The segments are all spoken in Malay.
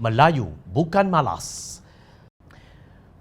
Melayu bukan malas.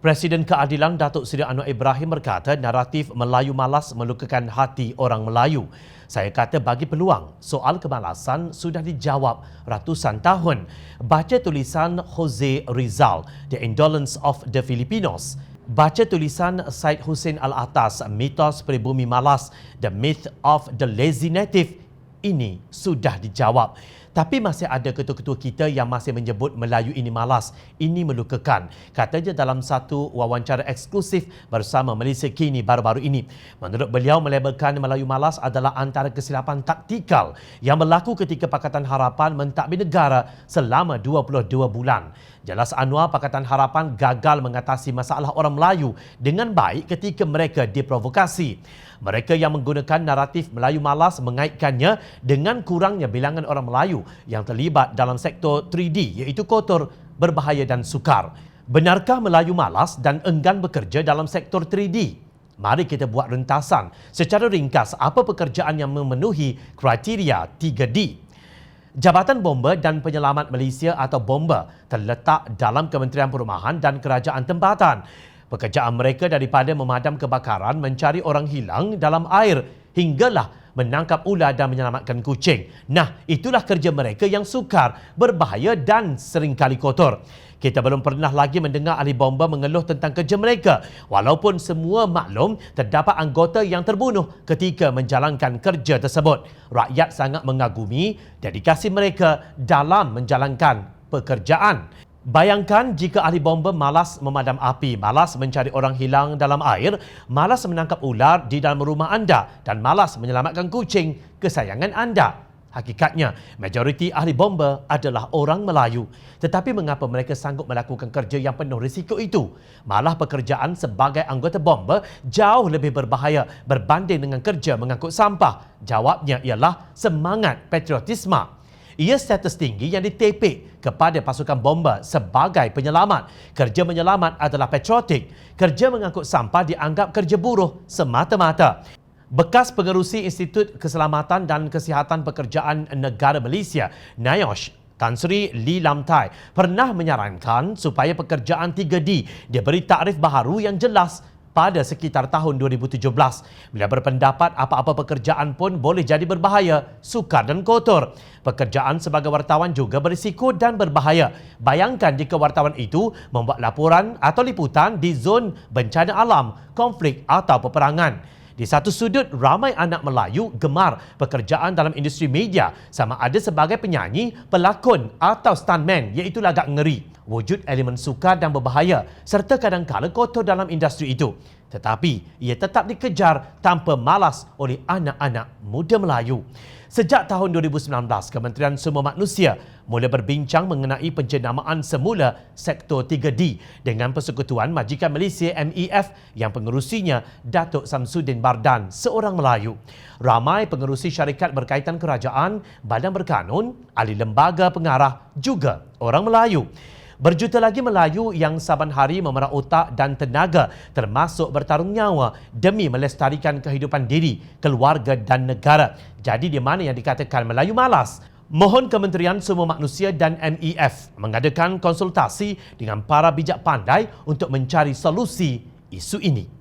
Presiden Keadilan Datuk Seri Anwar Ibrahim berkata naratif Melayu malas melukakan hati orang Melayu. Saya kata bagi peluang, soal kemalasan sudah dijawab ratusan tahun. Baca tulisan Jose Rizal, The Indolence of the Filipinos. Baca tulisan Syed Hussein Alatas, Mitos Pribumi Malas, The Myth of the Lazy Native. Ini sudah dijawab. Tapi masih ada ketua-ketua kita yang masih menyebut Melayu ini malas. Ini melukakan. Katanya dalam satu wawancara eksklusif bersama Malaysia Kini baru-baru ini. Menurut beliau, melabelkan Melayu malas adalah antara kesilapan taktikal yang berlaku ketika Pakatan Harapan mentadbir negara selama 22 bulan. Jelas Anwar, Pakatan Harapan gagal mengatasi masalah orang Melayu dengan baik ketika mereka diprovokasi. Mereka yang menggunakan naratif Melayu malas mengaitkannya dengan kurangnya bilangan orang Melayu yang terlibat dalam sektor 3D iaitu kotor, berbahaya dan sukar. Benarkah Melayu malas dan enggan bekerja dalam sektor 3D? Mari kita buat rentasan secara ringkas apa pekerjaan yang memenuhi kriteria 3D. Jabatan Bomba dan Penyelamat Malaysia atau Bomba terletak dalam Kementerian Perumahan dan Kerajaan Tempatan. Pekerjaan mereka daripada memadam kebakaran, mencari orang hilang dalam air hinggalah menangkap ular dan menyelamatkan kucing. Nah, itulah kerja mereka yang sukar, berbahaya dan seringkali kotor. Kita belum pernah lagi mendengar ahli bomba mengeluh tentang kerja mereka. Walaupun semua maklum terdapat anggota yang terbunuh ketika menjalankan kerja tersebut. Rakyat sangat mengagumi dedikasi mereka dalam menjalankan pekerjaan. Bayangkan jika ahli bomba malas memadam api, malas mencari orang hilang dalam air, malas menangkap ular di dalam rumah anda dan malas menyelamatkan kucing kesayangan anda. Hakikatnya, majoriti ahli bomba adalah orang Melayu. Tetapi mengapa mereka sanggup melakukan kerja yang penuh risiko itu? Malah pekerjaan sebagai anggota bomba jauh lebih berbahaya berbanding dengan kerja mengangkut sampah. Jawabnya ialah semangat patriotisme. Ia status tinggi yang ditepek kepada pasukan bomba sebagai penyelamat. Kerja menyelamat adalah patriotik. Kerja mengangkut sampah dianggap kerja buruh semata-mata. Bekas pengerusi Institut Keselamatan dan Kesihatan Pekerjaan Negara Malaysia, NIOSH, Tan Sri Lee Lam Tai, pernah menyarankan supaya pekerjaan 3D diberi takrif baharu yang jelas pada sekitar tahun 2017. Beliau berpendapat apa-apa pekerjaan pun boleh jadi berbahaya, sukar dan kotor. Pekerjaan sebagai wartawan juga berisiko dan berbahaya. Bayangkan jika wartawan itu membuat laporan atau liputan di zon bencana alam, konflik atau peperangan. Di satu sudut, ramai anak Melayu gemar pekerjaan dalam industri media sama ada sebagai penyanyi, pelakon atau stuntman iaitu lagak ngeri. Wujud elemen sukar dan berbahaya serta kadang-kadang kotor dalam industri itu. Tetapi ia tetap dikejar tanpa malas oleh anak-anak muda Melayu. Sejak tahun 2019, Kementerian Sumber Manusia mula berbincang mengenai penjenamaan semula sektor 3D dengan persekutuan Majikan Malaysia MEF yang pengerusinya Datuk Samsudin Bardan, seorang Melayu. Ramai pengerusi syarikat berkaitan kerajaan, badan berkanun, ahli lembaga pengarah juga orang Melayu. Berjuta lagi Melayu yang saban hari memerah otak dan tenaga termasuk bertarung nyawa demi melestarikan kehidupan diri, keluarga dan negara. Jadi di mana yang dikatakan Melayu malas? Mohon Kementerian Sumber Manusia dan MEF mengadakan konsultasi dengan para bijak pandai untuk mencari solusi isu ini.